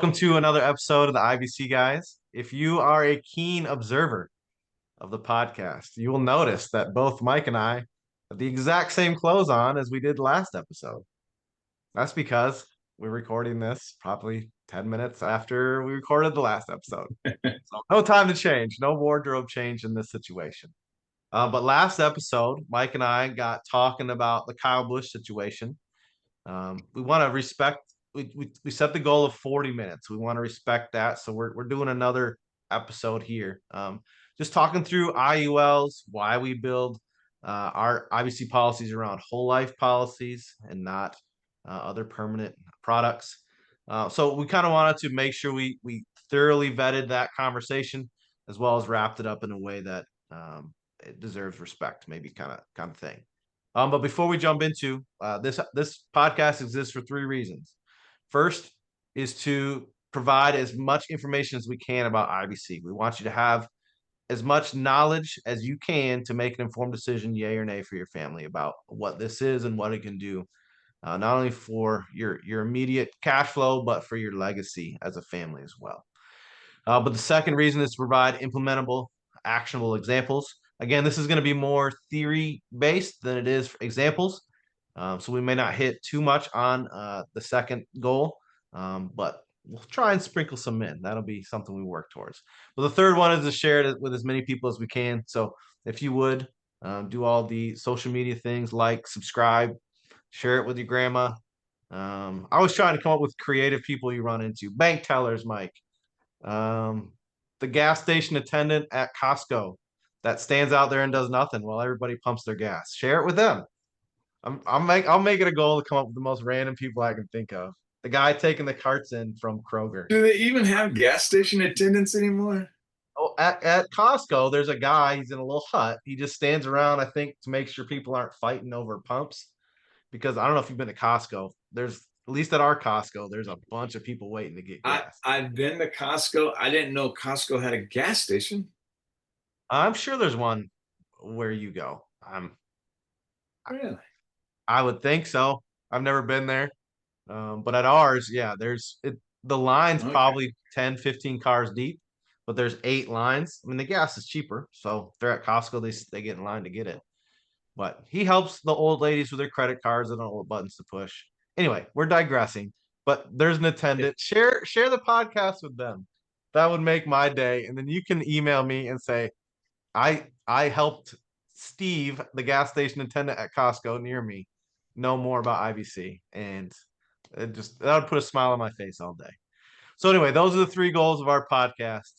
Welcome to another episode of the IBC Guys. If you are a keen observer of the podcast, you will notice that both Mike and I have the exact same clothes on as we did last episode. That's because we're recording this probably 10 minutes after we recorded the last episode. So no time to change, no wardrobe change in this situation. But last episode, Mike and I got talking about the Kyle Busch situation. We want to respect. We set the goal of 40 minutes. We want to respect that, so we're doing another episode here. Just talking through IULs, why we build our IBC policies around whole life policies and not other permanent products. So we kind of wanted to make sure we thoroughly vetted that conversation as well as wrapped it up in a way that it deserves respect, maybe kind of thing. But before we jump into this podcast exists for three reasons. First is to provide as much information as we can about IBC. We want you to have as much knowledge as you can to make an informed decision, yay or nay, for your family about what this is and what it can do, not only for your immediate cash flow, but for your legacy as a family as well. But the second reason is to provide implementable, actionable examples. Again, this is going to be more theory based than it is for examples. So we may not hit too much on the second goal, but we'll try and sprinkle some in. That'll be something we work towards. But the third one is to share it with as many people as we can. So if you would do all the social media things, like, subscribe, share it with your grandma. I always trying to come up with creative people you run into. Bank tellers, Mike. The gas station attendant at Costco that stands out there and does nothing while everybody pumps their gas. Share it with them. I'll make it a goal to come up with the most random people I can think of. The guy taking the carts in from Kroger. Do they even have gas station attendants anymore? Oh, at Costco, there's a guy. He's in a little hut. He just stands around, I think, to make sure people aren't fighting over pumps. Because I don't know if you've been to Costco. There's at least at our Costco, there's a bunch of people waiting to get gas. I've been to Costco. I didn't know Costco had a gas station. I'm sure there's one where you go. Really? I would think so. I've never been there. But at ours, yeah, the line's probably 10, 15 cars deep, but there's 8 lines. I mean, the gas is cheaper, so if they're at Costco, they get in line to get it. But he helps the old ladies with their credit cards. They don't know what buttons to push. Anyway, we're digressing. But there's an attendant. Share the podcast with them. That would make my day. And then you can email me and say, I helped Steve, the gas station attendant at Costco near me, know more about IBC. And that would put a smile on my face all day. So anyway, those are the 3 goals of our podcast.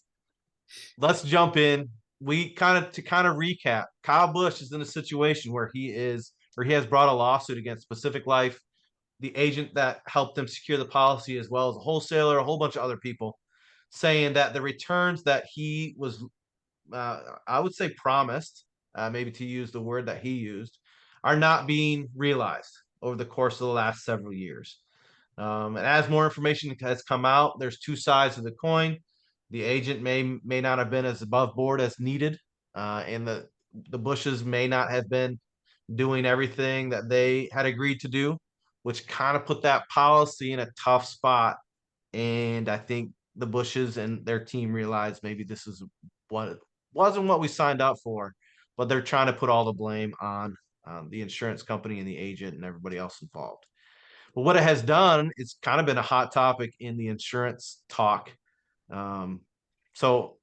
Let's jump in. To kind of recap, Kyle Busch is in a situation where he has brought a lawsuit against Pacific Life, the agent that helped him secure the policy, as well as a wholesaler, a whole bunch of other people, saying that the returns that he was, I would say, promised, maybe to use the word that he used, are not being realized over the course of the last several years. And as more information has come out, there's 2 sides of the coin. The agent may not have been as above board as needed, and the Bushes may not have been doing everything that they had agreed to do, which kind of put that policy in a tough spot. And I think the Bushes and their team realized maybe this is wasn't what we signed up for, but they're trying to put all the blame on the insurance company and the agent and everybody else involved. But what it has done, it's kind of been a hot topic in the insurance talk. So,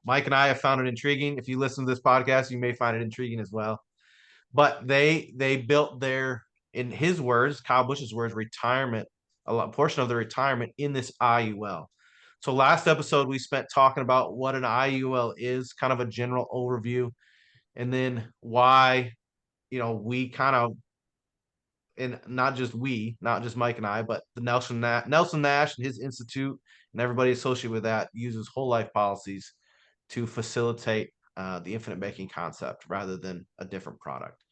Mike and I have found it intriguing. If you listen to this podcast, you may find it intriguing as well. But they built in his words, Kyle Busch's words, portion of the retirement in this IUL. So last episode, we spent talking about what an IUL is, kind of a general overview, and then why, we kind of, and not just Mike and I, but the Nelson Nash and his institute and everybody associated with that uses whole life policies to facilitate the infinite banking concept rather than a different product.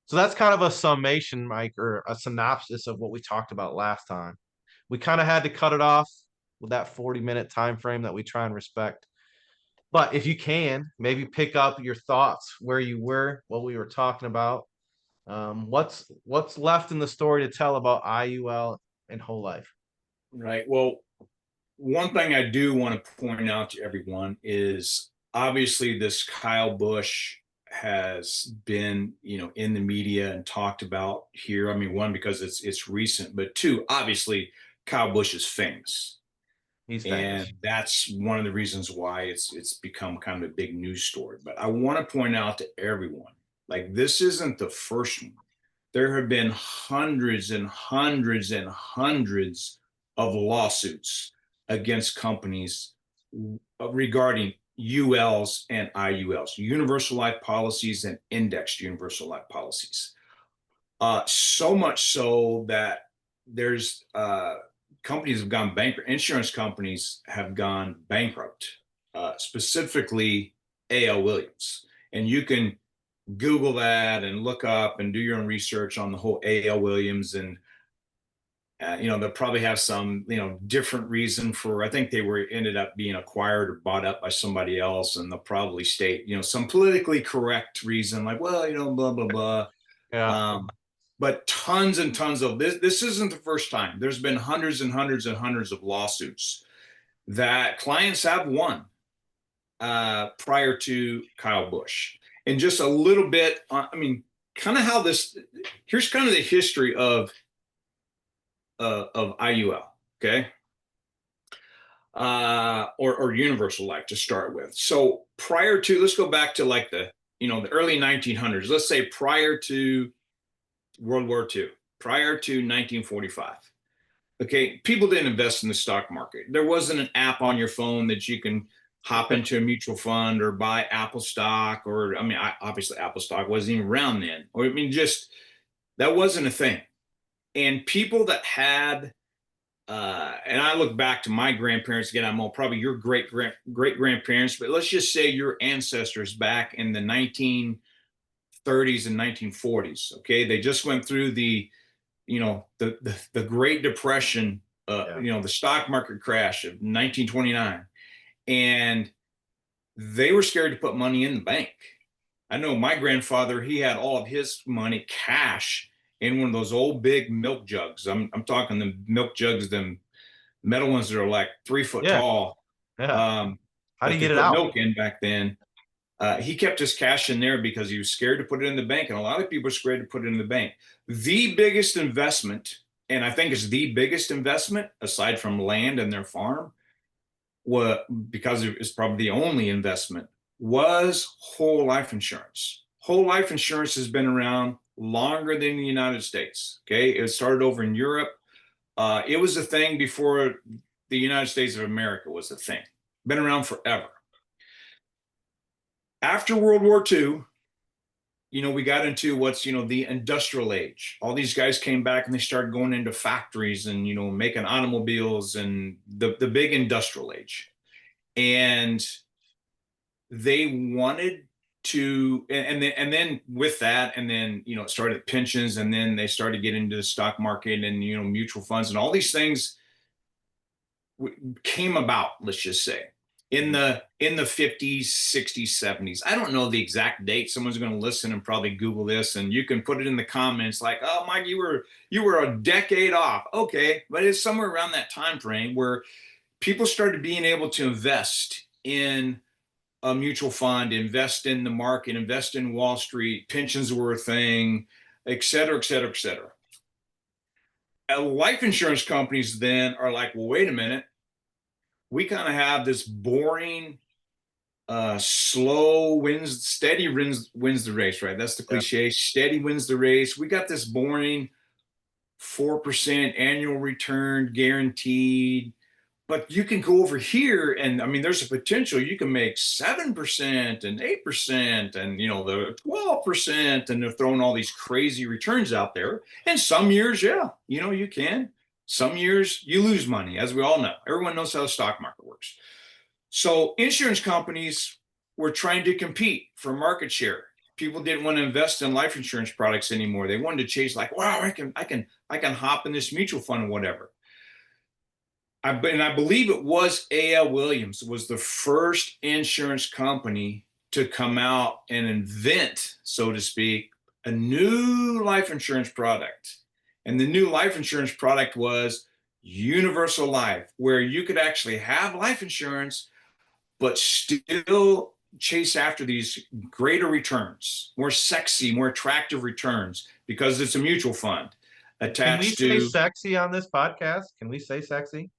So that's kind of a summation, Mike, or a synopsis of what we talked about last time. We kind of had to cut it off with that 40-minute time frame that we try and respect. But if you can, maybe pick up your thoughts where you were, what we were talking about. What's left in the story to tell about IUL and whole life? Right. Well, one thing I do want to point out to everyone is obviously this Kyle Busch has been, in the media and talked about here. I mean, one, because it's recent, but two, obviously Kyle Busch is famous. He's And famous. that's one of the reasons why it's become kind of a big news story. But I want to point out to everyone, like, this isn't the first one. There have been hundreds and hundreds and hundreds of lawsuits against companies regarding ULs and IULs, universal life policies and indexed universal life policies. So much so that there's companies have gone bankrupt. Insurance companies have gone bankrupt, specifically A.L. Williams. And you can Google that and look up and do your own research on the whole A.L. Williams. And, they'll probably have some, different reason for, I think they ended up being acquired or bought up by somebody else. And they'll probably state, some politically correct reason, like, well, blah, blah, blah. Yeah. But tons and tons of this isn't the first time. There's been hundreds and hundreds and hundreds of lawsuits that clients have won prior to Kyle Busch. And just a little bit, kind of how here's kind of the history of IUL, okay? Or universal life to start with. So prior to, let's go back to like the early 1900s. Let's say prior to World War II, prior to 1945. Okay, people didn't invest in the stock market. There wasn't an app on your phone that you can hop into a mutual fund or buy Apple stock, or obviously Apple stock wasn't even around then. Or just that wasn't a thing. And people that had, and I look back to my grandparents again. I'm probably your great grandparents, but let's just say your ancestors back in the 1930s and 1940s. Okay, they just went through the Great Depression, the stock market crash of 1929, and they were scared to put money in the bank. I know my grandfather, he had all of his money cash in one of those old big milk jugs. I'm talking the milk jugs, them metal ones that are like 3 foot tall. Yeah. How do you That they get it put out? milk in back then. He kept his cash in there because he was scared to put it in the bank, and a lot of people are scared to put it in the bank. The biggest investment, and I think it's the biggest investment aside from land and their farm, because it's probably the only investment, was whole life insurance. Whole life insurance has been around longer than the United States. Okay, it started over in Europe. It was a thing before the United States of America was a thing. Been around forever. After World War II, we got into what's, the industrial age. All these guys came back and they started going into factories and, making automobiles and the big industrial age. And they wanted to, and then with that, and then, it started pensions, and then they started getting into the stock market and, mutual funds and all these things came about, let's just say, in the 50s, 60s, 70s. I don't know the exact date. Someone's going to listen and probably Google this, and you can put it in the comments like, oh, Mike, you were a decade off. Okay, but it's somewhere around that time frame where people started being able to invest in a mutual fund, invest in the market, invest in Wall Street, pensions were a thing, et cetera, et cetera, et cetera. Life insurance companies then are like, well, wait a minute. We kind of have this boring, slow steady wins the race, right? That's the cliche. Yeah. Steady wins the race. We got this boring 4% annual return guaranteed, but you can go over here and there's a potential you can make 7% and 8% and the 12%, and they're throwing all these crazy returns out there. And some years, you can. Some years you lose money, as we all know. Everyone knows how the stock market works. So insurance companies were trying to compete for market share. People didn't want to invest in life insurance products anymore. They wanted to chase like, wow, I can hop in this mutual fund or whatever. And I believe it was A.L. Williams was the first insurance company to come out and invent, so to speak, a new life insurance product. And the new life insurance product was universal life, where you could actually have life insurance, but still chase after these greater returns, more sexy, more attractive returns, because it's a mutual fund Can we attached say to, sexy on this podcast? Can we say sexy?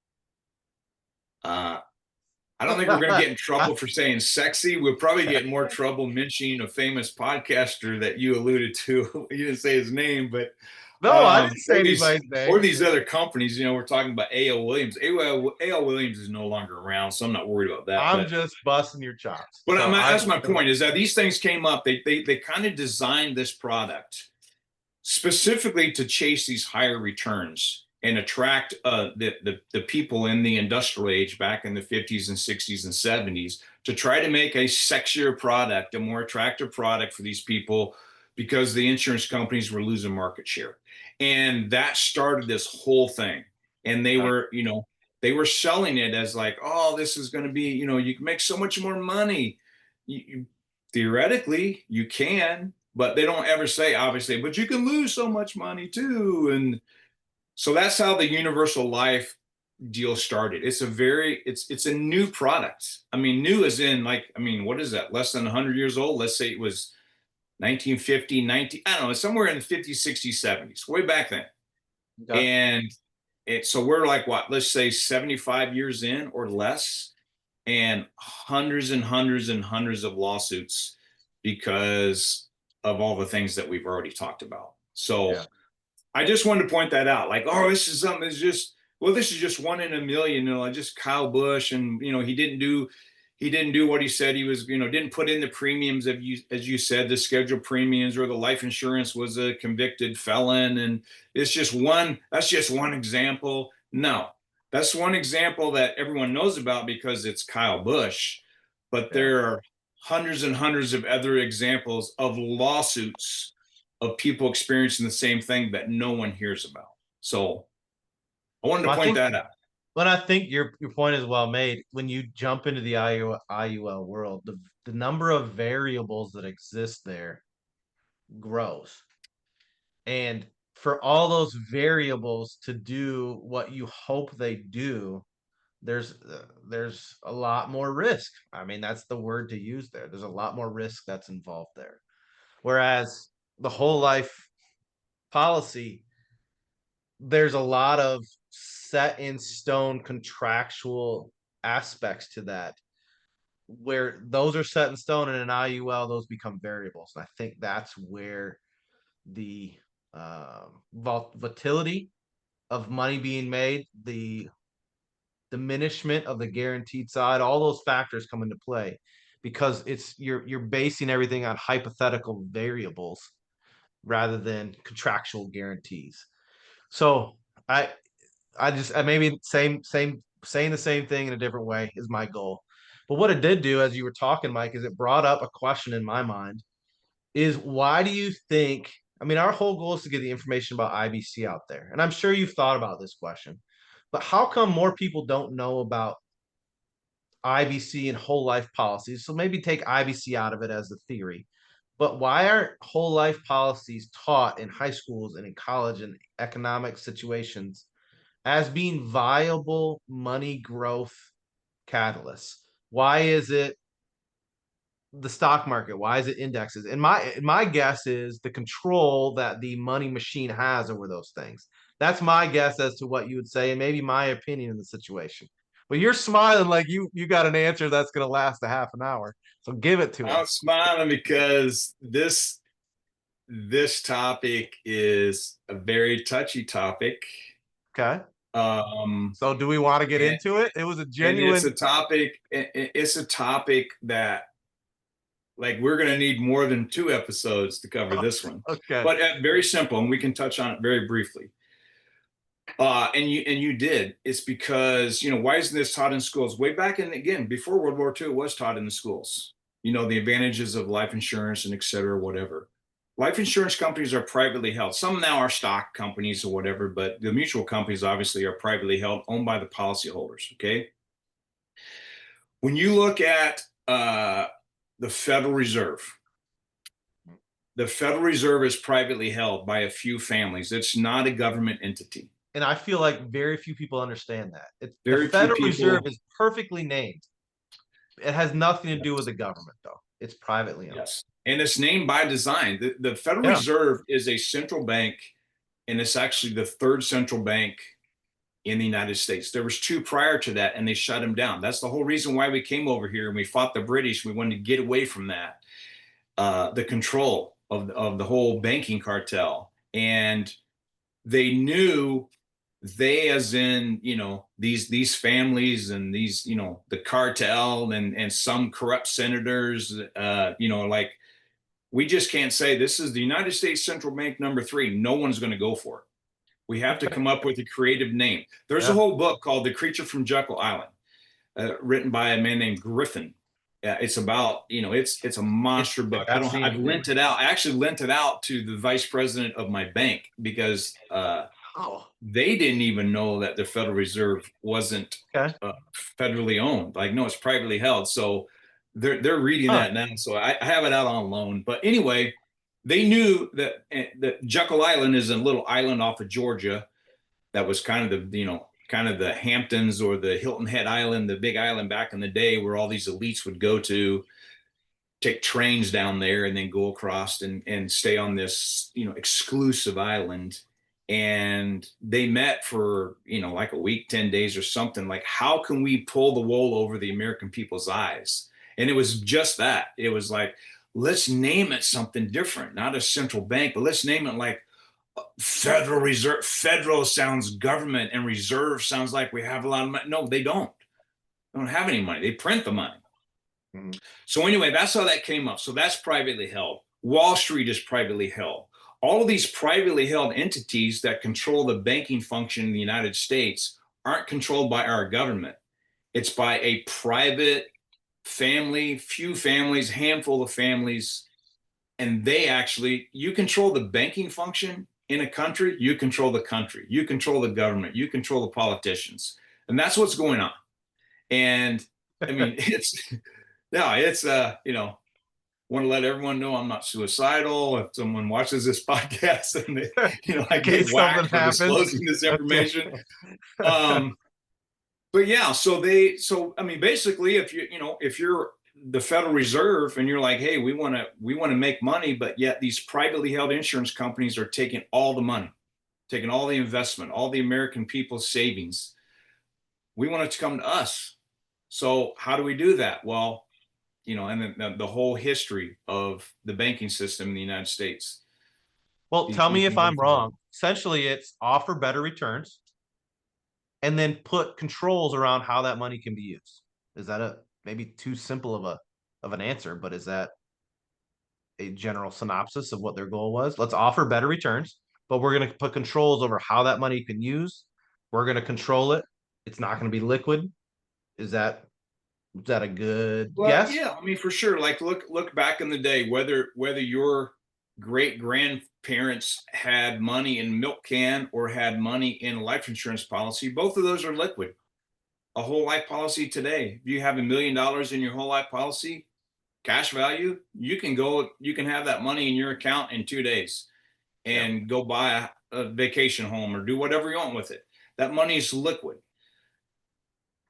uh, I don't think we're going to get in trouble for saying sexy. We'll probably get in more trouble mentioning a famous podcaster that you alluded to. You didn't say his name, but No, I didn't say anybody's or name. these other companies. We're talking about A.L. Williams. A.L. Williams is no longer around, so I'm not worried about that. I'm just busting your chops. But So that's my point, is that these things came up. They kind of designed this product specifically to chase these higher returns and attract the people in the industrial age back in the 50s and 60s and 70s, to try to make a sexier product, a more attractive product for these people, because the insurance companies were losing market share. And that started this whole thing. And they were selling it as like, oh, this is going to be, you can make so much more money. Theoretically, you can, but they don't ever say, obviously, but you can lose so much money too. And so that's how the universal life deal started. It's a new product. I mean, new as in, like, I mean, what is that? Less than 100 years old? Let's say it was 1950, I don't know, somewhere in the 50s, 60s, 70s, way back then. okay. And so we're like, what, let's say 75 years in or less, and hundreds and hundreds and hundreds of lawsuits because of all the things that we've already talked about. So Yeah. I just wanted to point that out. Like, oh, this is something that's just, well, this is just one in a million, just Kyle Busch. And, he didn't do what he said he was, didn't put in the premiums, as you said, the scheduled premiums, or the life insurance was a convicted felon. And that's just one example. No, that's one example that everyone knows about because it's Kyle Busch, but there are hundreds and hundreds of other examples of lawsuits of people experiencing the same thing that no one hears about. So I wanted to point that out. But I think your point is well made. When you jump into the IUL world, the number of variables that exist there grows. And for all those variables to do what you hope they do, there's a lot more risk. I mean, that's the word to use there. There's a lot more risk that's involved there. Whereas the whole life policy, there's a lot of set in stone contractual aspects to that, where those are set in stone, and in an IUL those become variables. And I think that's where the volatility of money being made, the diminishment of the guaranteed side, all those factors come into play, because you're basing everything on hypothetical variables rather than contractual guarantees. So I maybe same saying the same thing in a different way is my goal. But what it did do, as you were talking, Mike, is it brought up a question in my mind: is why do you think? I mean, our whole goal is to get the information about IBC out there, and I'm sure you've thought about this question. But how come more people don't know about IBC and whole life policies? So maybe take IBC out of it as the theory. But why aren't whole life policies taught in high schools and in college and economic situations as being viable money growth catalysts? Why is it the stock market? Why is it indexes? And my guess is the control that the money machine has over those things. That's my guess as to what you would say, and maybe my opinion in the situation. But you're smiling like you got an answer that's going to last a half an hour. So give it to I'm us. smiling because this topic is a very touchy topic. Okay. Um, So do we want to get and, into it? It was a and genuine. it's a topic that, like, we're going to need more than 2 episodes to cover this one. Okay. But very simple, and we can touch on it very briefly. And you did. It's because, why isn't this taught in schools? Way back in, again, before World War II, it was taught in the schools. The advantages of life insurance and et cetera, whatever. Life insurance companies are privately held. Some now are stock companies or whatever, but the mutual companies obviously are privately held, owned by the policyholders. Okay. When you look at the Federal Reserve, the Federal Reserve is privately held by a few families. It's not a government entity. and I feel like very few people understand that. The Very few Federal Reserve people. is perfectly named. It has nothing to do with the government, though. It's privately owned. Yes. And it's named by design. The Federal Yeah. Reserve is a central bank, and it's actually the third central bank in the United States. There was two prior to that, and they shut them down. That's the whole reason why we came over here and we fought the British. We wanted to get away from that, the control of the whole banking cartel. And they knew, they as in, these families and these, the cartel and some corrupt senators, like, we just can't say this is the United States Central Bank number 3. No one's going to go for it. We have to come up with a creative name. There's a whole book called The Creature from Jekyll Island, written by a man named Griffin. It's about, it's a monster book. I've lent it out. I actually lent it out to the vice president of my bank because they didn't even know that the Federal Reserve wasn't federally owned. Like, no, it's privately held. So they're reading that now. So I have it out on loan. But anyway, they knew that Jekyll Island is a little island off of Georgia that was kind of the Hamptons or the Hilton Head Island, the big island back in the day where all these elites would go to take trains down there and then go across and stay on this, exclusive island. And they met for, like a week, 10 days or something. Like, how can we pull the wool over the American people's eyes? And it was just that. It was like, let's name it something different, not a central bank, but let's name it like Federal Reserve. Federal sounds government, and reserve sounds like we have a lot of money. No, they don't. They don't have any money. They print the money. Mm-hmm. So anyway, that's how that came up. So that's privately held. Wall Street is privately held. All of these privately held entities that control the banking function in the United States aren't controlled by our government. It's by a private family, few families, handful of families. And you control the banking function in a country, you control the country, you control the government, you control the politicians. And that's what's going on. And I mean, want to let everyone know I'm not suicidal. If someone watches this podcast and they, I get whacked for disclosing this information. But yeah, so basically, if you're the Federal Reserve and you're like, hey, we want to make money, but yet these privately held insurance companies are taking all the money, taking all the investment, all the American people's savings. We want it to come to us. So how do we do that? Well, and the whole history of the banking system in the United States. Well, tell me if I'm wrong. Essentially, it's offer better returns and then put controls around how that money can be used. Is that maybe too simple of an answer, but is that a general synopsis of what their goal was? Let's offer better returns, but we're going to put controls over how that money can use. We're going to control it. It's not going to be liquid. Is that a good guess? Yeah, I mean, for sure. Like, look back in the day, whether your great grandparents had money in milk can or had money in a life insurance policy, both of those are liquid. A whole life policy today, if you have $1 million in your whole life policy, cash value, you can have that money in your account in 2 days and go buy a vacation home or do whatever you want with it. That money is liquid.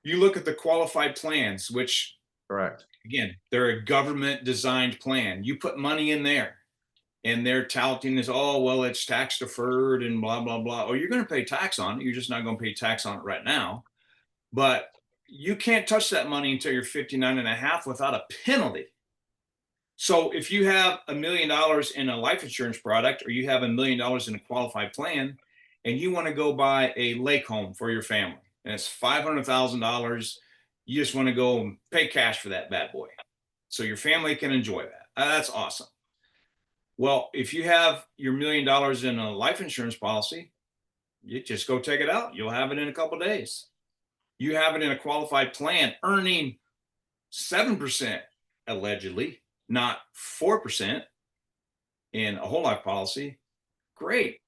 You look at the qualified plans, which, correct, again, they're a government designed plan. You put money in there and they're touting this, oh, well, it's tax deferred and blah, blah, blah. Oh, you're going to pay tax on it. You're just not going to pay tax on it right now. But you can't touch that money until you're 59 and a half without a penalty. So if you have $1 million in a life insurance product, or you have $1 million in a qualified plan, and you want to go buy a lake home for your family, and it's $500,000, you just want to go and pay cash for that bad boy so your family can enjoy that. That's awesome. Well, if you have your $1 million in a life insurance policy, you just go take it out. You'll have it in a couple of days. You have it in a qualified plan earning 7% allegedly, not 4% in a whole life policy. Great.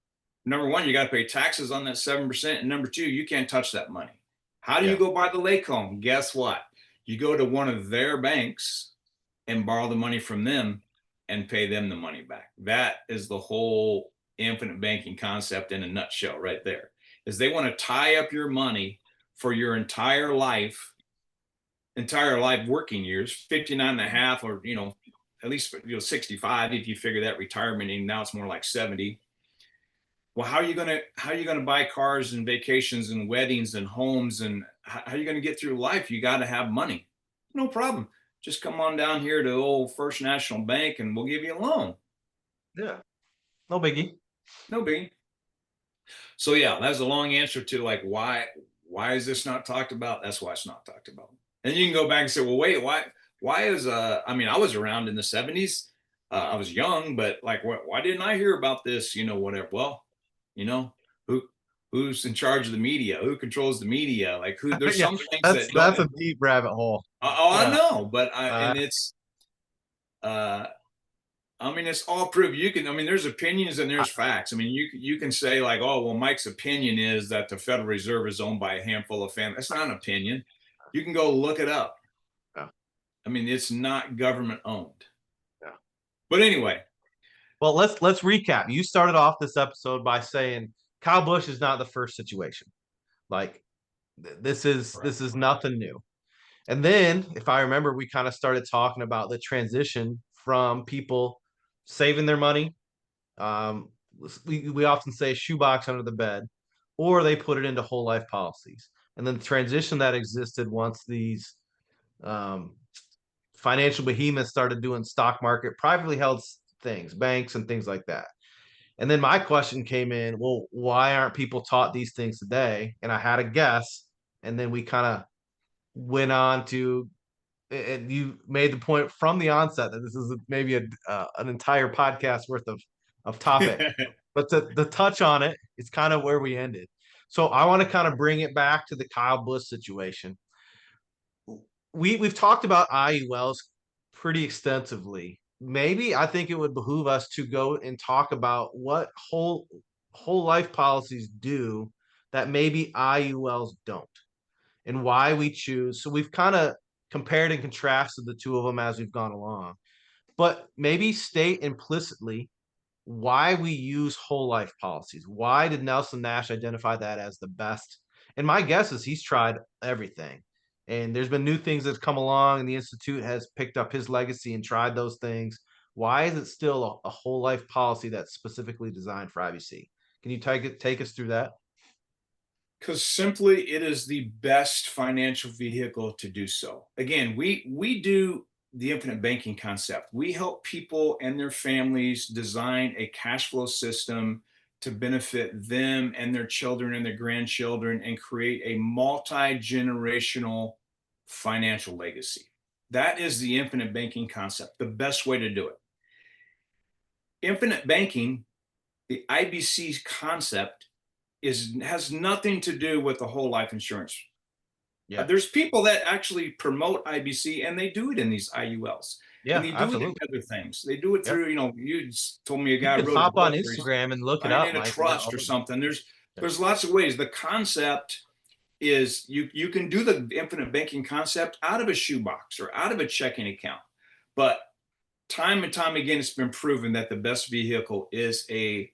Number one, you got to pay taxes on that 7%. And number two, you can't touch that money. How do you go buy the lake home? Guess what? You go to one of their banks and borrow the money from them and pay them the money back. That is the whole infinite banking concept in a nutshell right there. is they want to tie up your money for your entire life working years, 59 and a half, or, at least, 65, if you figure that retirement in. Now it's more like 70. Well, how are you gonna buy cars and vacations and weddings and homes, and how are you gonna get through life? You got to have money. No problem. Just come on down here to old First National Bank and we'll give you a loan. Yeah. No biggie. No biggie. So yeah, that's a long answer to like why is this not talked about? That's why it's not talked about. And you can go back and say, well, wait, why is I mean, I was around in the 70s. I was young, but like why didn't I hear about this? Whatever. Well, who who's in charge of the media? Who controls the media? Like there's Yeah, some things that that's don't. a deep rabbit hole. I Yeah. know, but and it's I mean, it's all proof. There's opinions and there's facts. I mean, you can say like, oh, well, Mike's opinion is that the Federal Reserve is owned by a handful of families. That's not an opinion. You can go look it up. Yeah. I mean, it's not government owned. Yeah. But anyway. Well, let's recap. You started off this episode by saying Kyle Busch is not the first situation. Like this is nothing new. And then, if I remember, we kind of started talking about the transition from people saving their money. We often say shoebox under the bed, or they put it into whole life policies. And then the transition that existed once these um, financial behemoths started doing stock market, privately held things, banks and things like that. And then my question came in, well, why aren't people taught these things today? And I had a guess. And then we kind of went on to, and you made the point from the onset that this is maybe an entire podcast worth of topic. But to touch on it, it's kind of where we ended. So I want to kind of bring it back to the Kyle Busch situation. We've talked about IULs pretty extensively. Maybe I think it would behoove us to go and talk about what whole life policies do that maybe IULs don't, and why we choose. So we've kind of compared and contrasted the two of them as we've gone along, but maybe state implicitly why we use whole life policies. Why did Nelson Nash identify that as the best? And my guess is he's tried everything. And there's been new things that's come along, and the Institute has picked up his legacy and tried those things. Why is it still a whole life policy that's specifically designed for IBC? Can you take us through that? Because simply it is the best financial vehicle to do so. Again, we do the infinite banking concept. We help people and their families design a cash flow system to benefit them and their children and their grandchildren and create a multi-generational financial legacy. That is the infinite banking concept, the best way to do it. Infinite banking, the IBC concept, has nothing to do with the whole life insurance. Yeah. There's people that actually promote IBC and they do it in these IULs. Yeah, and they do absolutely. it in other things. They do it through, you told me a guy You can wrote hop a book on Instagram and look it buying up, in a Mike. trust or something. There's lots of ways. The concept is you can do the infinite banking concept out of a shoebox or out of a checking account. But time and time again, it's been proven that the best vehicle is a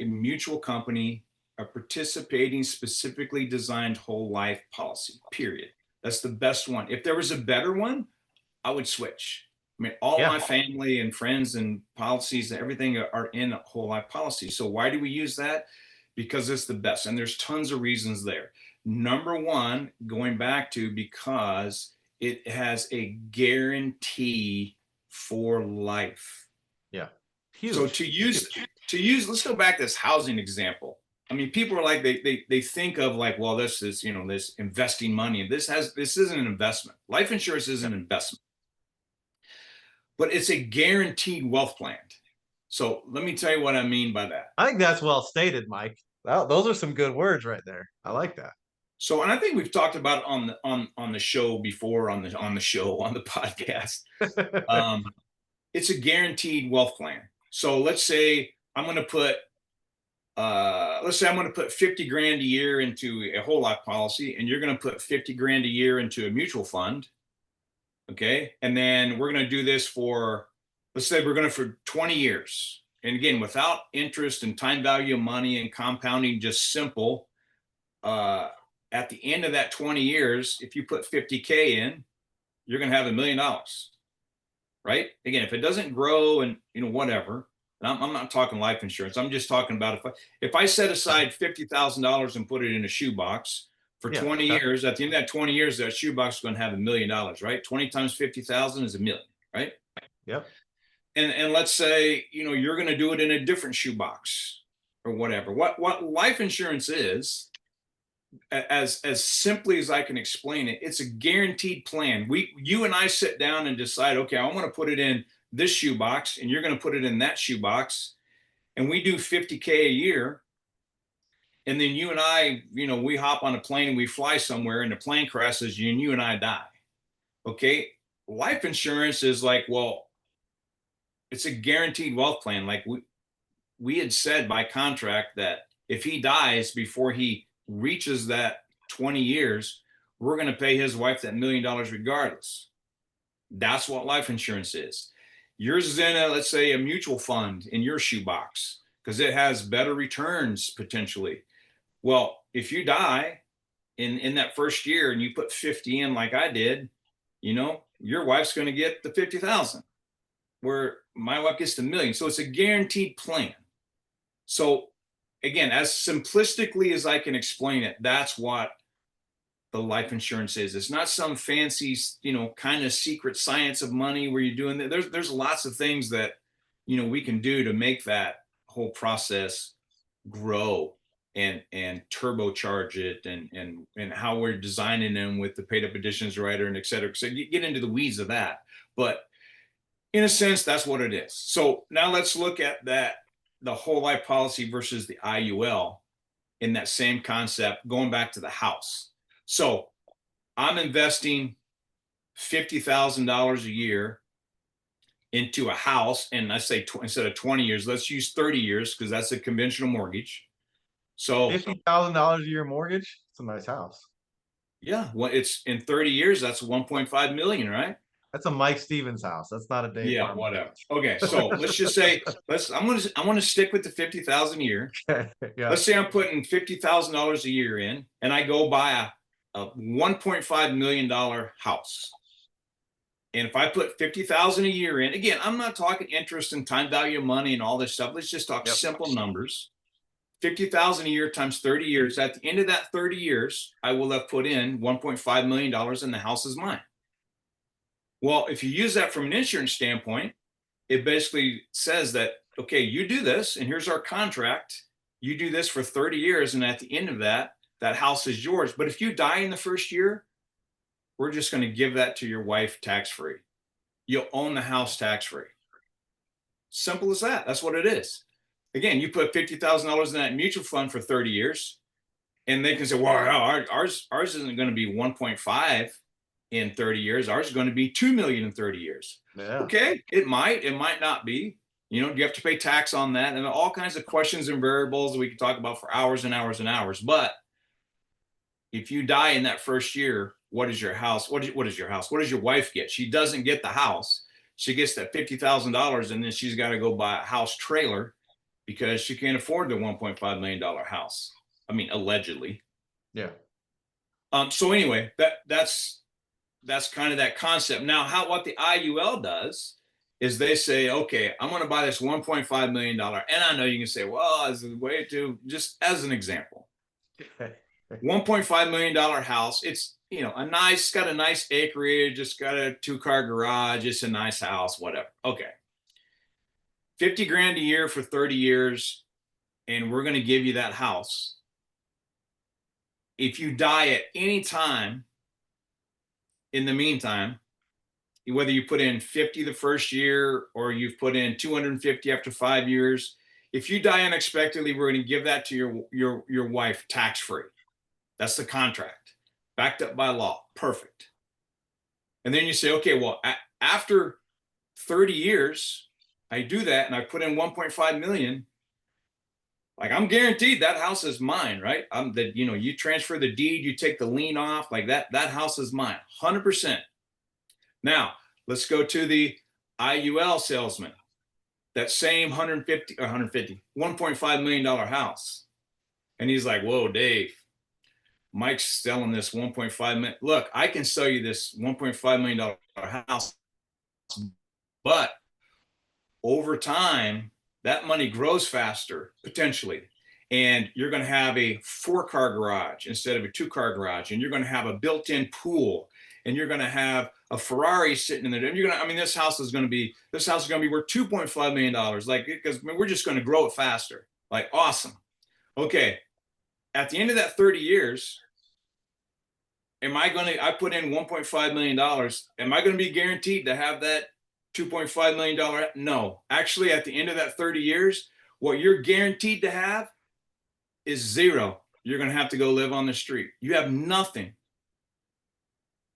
mutual company, a participating, specifically designed whole life policy, period. That's the best one. If there was a better one, I would switch. I mean, all my family and friends and policies and everything are in a whole life policy. So why do we use that? Because it's the best. And there's tons of reasons there. Number one, going back to because it has a guarantee for life. Yeah. Huge. So to use, let's go back to this housing example. I mean, people are like, they think of like, well, this is, this investing money. This isn't an investment. Life insurance is an investment, but it's a guaranteed wealth plan. So let me tell you what I mean by that. I think that's well stated, Mike. Well, those are some good words right there. I like that. So, and I think we've talked about it on the show before, on the podcast. It's a guaranteed wealth plan. So let's say I'm going to put 50 grand a year into a whole life policy, and you're going to put 50 grand a year into a mutual fund. Okay. And then we're going to do this for, let's say we're going to for 20 years. and again, without interest and time value of money and compounding, just simple, at the end of that 20 years, if you put 50K in, you're going to have $1 million, right? Again, if it doesn't grow and, whatever, and I'm not talking life insurance. I'm just talking about if I set aside $50,000 and put it in a shoebox for 20 years, at the end of that 20 years, that shoebox is going to have $1 million, right? 20 times 50,000 is $1 million, right? Yep. And let's say, you're going to do it in a different shoebox or whatever. What life insurance is, as simply as I can explain it, it's a guaranteed plan. You and I sit down and decide, okay, I want to put it in this shoebox and you're going to put it in that shoebox. And we do 50K a year. And then you and I, we hop on a plane and we fly somewhere and the plane crashes and you and I die. Okay. Life insurance is like, well, it's a guaranteed wealth plan. Like we had said by contract that if he dies before he reaches that 20 years, we're going to pay his wife that $1 million regardless. That's what life insurance is. Yours is in let's say a mutual fund in your shoebox because it has better returns potentially. Well, if you die in that first year and you put 50 in like I did, your wife's going to get the 50,000 where my wife gets the $1 million. So it's a guaranteed plan. So again, as simplistically as I can explain it, that's what the life insurance is. It's not some fancy, kind of secret science of money where you're doing that. There's lots of things that, we can do to make that whole process grow and turbocharge it and how we're designing them with the paid up additions rider and et cetera. So you get into the weeds of that. But in a sense, that's what it is. So now let's look at the whole life policy versus the IUL in that same concept, going back to the house. So I'm investing $50,000 a year into a house. And I say instead of 20 years, let's use 30 years because that's a conventional mortgage. So $50,000 a year mortgage. It's a nice house. Yeah. Well, it's in 30 years, that's 1.5 million, right? That's a Mike Stevens house. That's not a Dave. Yeah, Farmer whatever. house. Okay, so let's just say I want to stick with the 50,000 a year. Okay. Yeah. Let's say I'm putting $50,000 a year in, and I go buy a $1.5 million house. And if I put 50,000 a year in, again, I'm not talking interest and time value of money and all this stuff. Let's just talk simple numbers. 50,000 a year times 30 years. At the end of that 30 years, I will have put in $1.5 million and the house is mine. Well, if you use that from an insurance standpoint, it basically says that, okay, you do this and here's our contract. You do this for 30 years. And at the end of that, that house is yours. But if you die in the first year, we're just going to give that to your wife tax-free. You'll own the house tax-free. Simple as that. That's what it is. Again, you put $50,000 in that mutual fund for 30 years, and they can say, well, ours isn't going to be 1.5 in 30 years. Ours is going to be 2 million in 30 years. Yeah. Okay, it might not be. You have to pay tax on that, and all kinds of questions and variables that we could talk about for hours and hours and hours. But if you die in that first year, what is your house? What is your house? What does your wife get? She doesn't get the house. She gets that $50,000, and then she's got to go buy a house trailer because she can't afford the $1.5 million house. I mean, allegedly. Yeah. So anyway, that's kind of that concept. Now, what the IUL does is they say, okay, I'm going to buy this $1.5 million. And I know you can say, well, as a way to, just as an example, $1.5 million house. It's, got a nice acreage. It's got a 2-car garage. It's a nice house, whatever. Okay. 50 grand a year for 30 years. And we're going to give you that house. If you die at any time in the meantime, whether you put in 50 the first year or you've put in 250 after 5 years, if you die unexpectedly, we're going to give that to your wife tax-free. That's the contract, backed up by law. Perfect. And then you say, okay, well, after 30 years, I do that and I put in 1.5 million. Like, I'm guaranteed that house is mine, right? You transfer the deed, you take the lien off, like that house is mine, 100%. Now, let's go to the IUL salesman. that same 1.5 million dollar house. And he's like, whoa, Dave, Mike's selling this 1.5 million. Look, I can sell you this 1.5 million dollar house, but over time, that money grows faster, potentially. And you're going to have a 4-car garage instead of a 2-car garage. And you're going to have a built-in pool. And you're going to have a Ferrari sitting in there. And you're going to, I mean, this house is going to be worth $2.5 million. Like, because we're just going to grow it faster. Like, awesome. Okay. At the end of that 30 years, I put in $1.5 million. Am I going to be guaranteed to have that $2.5 million? No. Actually, at the end of that 30 years, what you're guaranteed to have is zero. You're going to have to go live on the street. You have nothing.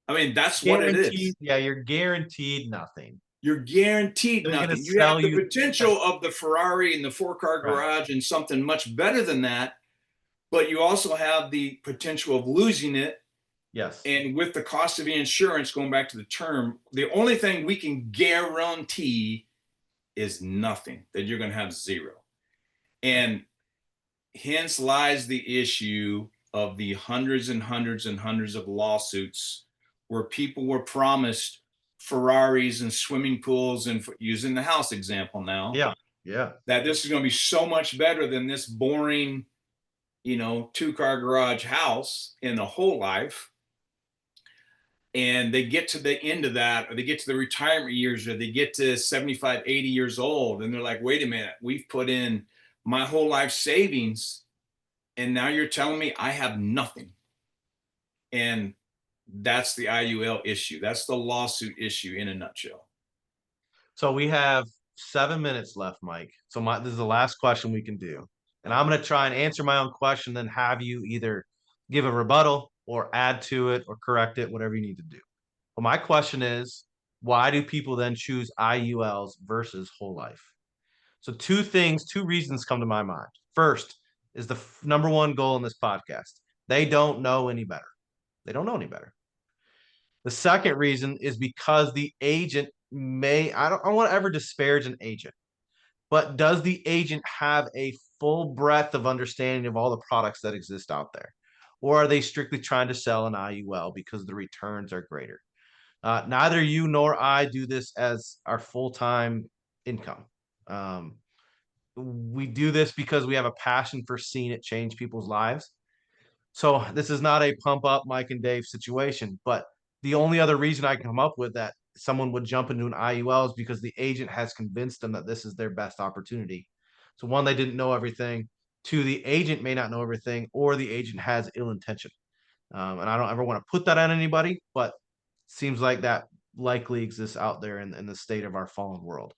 I mean, that's what it is. Yeah, you're guaranteed nothing. You're guaranteed They're nothing. You have the potential of the Ferrari and the 4-car garage and something much better than that, but you also have the potential of losing it. Yes. And with the cost of the insurance, going back to the term, the only thing we can guarantee is nothing, that you're going to have zero. And hence lies the issue of the hundreds and hundreds and hundreds of lawsuits where people were promised Ferraris and swimming pools, and using the house example now. Yeah. That this is going to be so much better than this boring, 2-car garage house in the whole life. And they get to the end of that, or they get to the retirement years, or they get to 75, 80 years old. And they're like, wait a minute, we've put in my whole life savings. And now you're telling me I have nothing. And that's the IUL issue. That's the lawsuit issue in a nutshell. So we have 7 minutes left, Mike. So this is the last question we can do. And I'm going to try and answer my own question, then have you either give a rebuttal or add to it or correct it, whatever you need to do. But my question is, why do people then choose IULs versus whole life? So two reasons come to my mind. First is the number one goal in this podcast. They don't know any better. They don't know any better. The second reason is because the agent I don't want to ever disparage an agent, but does the agent have a full breadth of understanding of all the products that exist out there? Or are they strictly trying to sell an IUL because the returns are greater? Neither you nor I do this as our full-time income. We do this because we have a passion for seeing it change people's lives. So this is not a pump up Mike and Dave situation, but the only other reason I can come up with that someone would jump into an IUL is because the agent has convinced them that this is their best opportunity. So one, they didn't know everything. Two, the agent may not know everything, or the agent has ill intention. And I don't ever want to put that on anybody, but it seems like that likely exists out there in the state of our fallen world.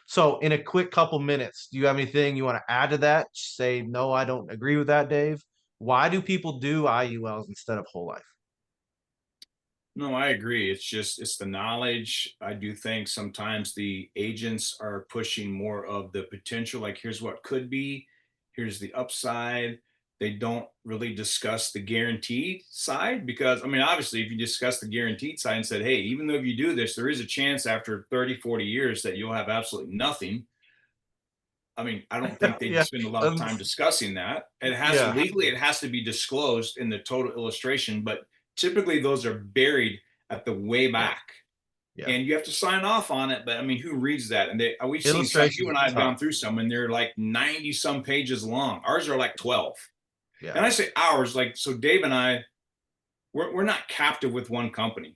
So in a quick couple minutes, do you have anything you want to add to that? Say, no, I don't agree with that, Dave. Why do people do IULs instead of whole life? No, I agree. It's the knowledge. I do think sometimes the agents are pushing more of the potential, like here's what could be, here's the upside. They don't really discuss the guaranteed side, because I mean, obviously, if you discuss the guaranteed side and said, hey, even though if you do this, there is a chance after 30, 40 years that you'll have absolutely nothing. I mean, I don't think they spend a lot of time discussing that. It has to legally, it has to be disclosed in the total illustration, but typically those are buried at the way back. And you have to sign off on it. But I mean, who reads that? And we've seen some, you and I have gone through some, and they're like 90 some pages long. Ours are like 12. And I say ours, like, so Dave and I, we're not captive with one company.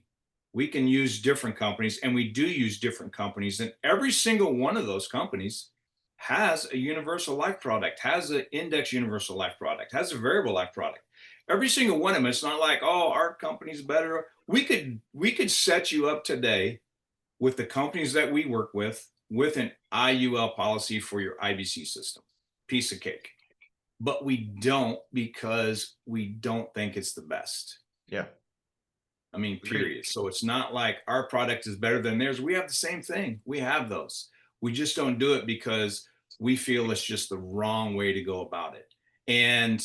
We can use different companies, and we do use different companies. And every single one of those companies has a universal life product, has an index universal life product, has a variable life product. Every single one of them. It's not like, oh, our company's better. We could set you up today with the companies that we work with an IUL policy for your IBC system. Piece of cake. But we don't, because we don't think it's the best. Yeah. I mean, period. So it's not like our product is better than theirs. We have the same thing. We have those. We just don't do it because we feel it's just the wrong way to go about it. And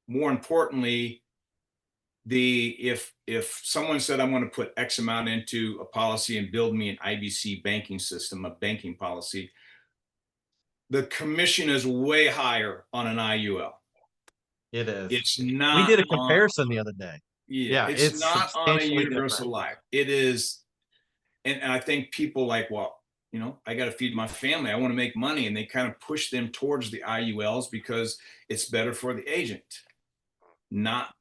more importantly, if someone said, I'm going to put X amount into a policy and build me an IBC banking system, a banking policy, the commission is way higher on an IUL. It is. It's We not did a on, comparison the other day. yeah, Yeah, it's it's not on a substantially universal different. life. It is, and I think people like, well, I got to feed my family. I want to make money. And they kind of push them towards the IULs because it's better for the agent. Not,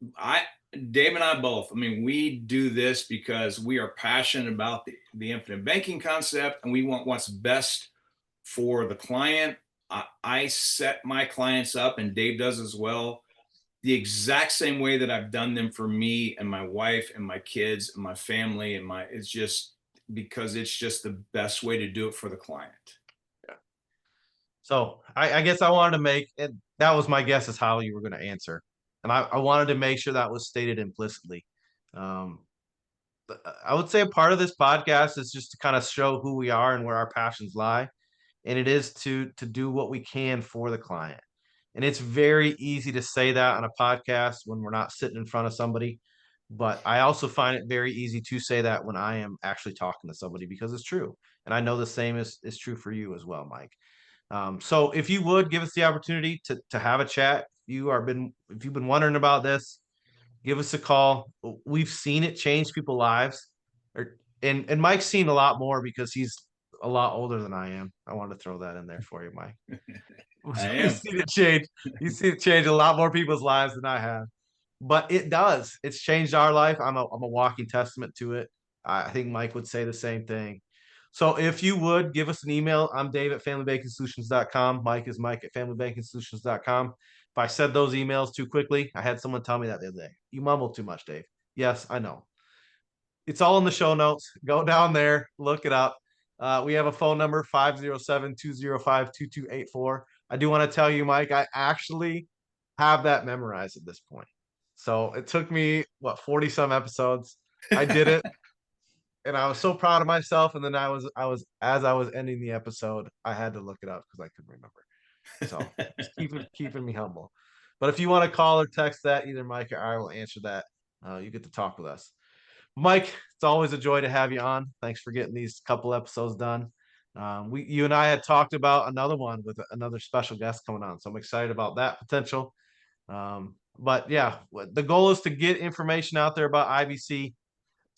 Dave and I both, I mean, we do this because we are passionate about the infinite banking concept, and we want what's best for the client. I set my clients up, and Dave does as well, the exact same way that I've done them for me and my wife and my kids and my family it's just because it's just the best way to do it for the client. So I guess I wanted to make it. That was my guess is how you were going to answer. And I wanted to make sure that was stated implicitly. Um, I would say a part of this podcast is just to kind of show who we are and where our passions lie. And it is to do what we can for the client. And it's very easy to say that on a podcast when we're not sitting in front of somebody. But I also find it very easy to say that when I am actually talking to somebody because it's true. And I know the same is true for you as well, Mike. So if you would give us the opportunity to have a chat, if you've been wondering about this, give us a call. We've seen it change people's lives. And Mike's seen a lot more because he's a lot older than I am. I wanted to throw that in there for you, Mike. I You am. see it change. You see it change a lot more people's lives than I have. But it does. It's changed our life. I'm a walking testament to it. I think Mike would say the same thing. So if you would give us an email, I'm Dave at familybankingsolutions.com. Mike is Mike at familybankingsolutions.com. If I said those emails too quickly, I had someone tell me that the other day. You mumble too much, Dave. Yes, I know. It's all in the show notes. Go down there, look it up. We have a phone number, 507-205-2284. I do want to tell you, Mike, I actually have that memorized at this point. So it took me, 40 some episodes. I did it. And I was so proud of myself. And then as I was ending the episode, I had to look it up because I couldn't remember. So it's keeping me humble. But if you want to call or text that, either Mike or I will answer that. You get to talk with us. Mike, it's always a joy to have you on. Thanks for getting these couple episodes done. You and I had talked about another one with another special guest coming on, so I'm excited about that potential. But yeah, the goal is to get information out there about IBC.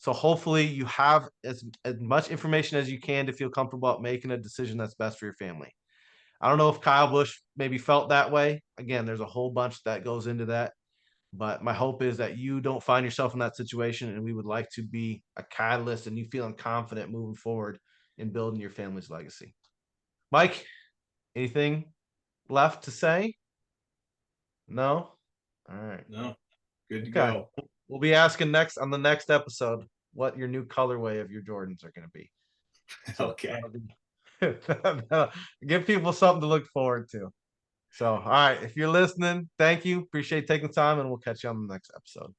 So hopefully you have as much information as you can to feel comfortable about making a decision that's best for your family. I don't know if Kyle Busch maybe felt that way. Again, there's a whole bunch that goes into that. But my hope is that you don't find yourself in that situation, and we would like to be a catalyst and you feeling confident moving forward in building your family's legacy. Mike, anything left to say? No? All right. No, good to Okay. go. We'll be asking next on the next episode what your new colorway of your Jordans are going to be. So Okay. give people something to look forward to. So, all right. If you're listening, thank you. Appreciate taking time, and we'll catch you on the next episode.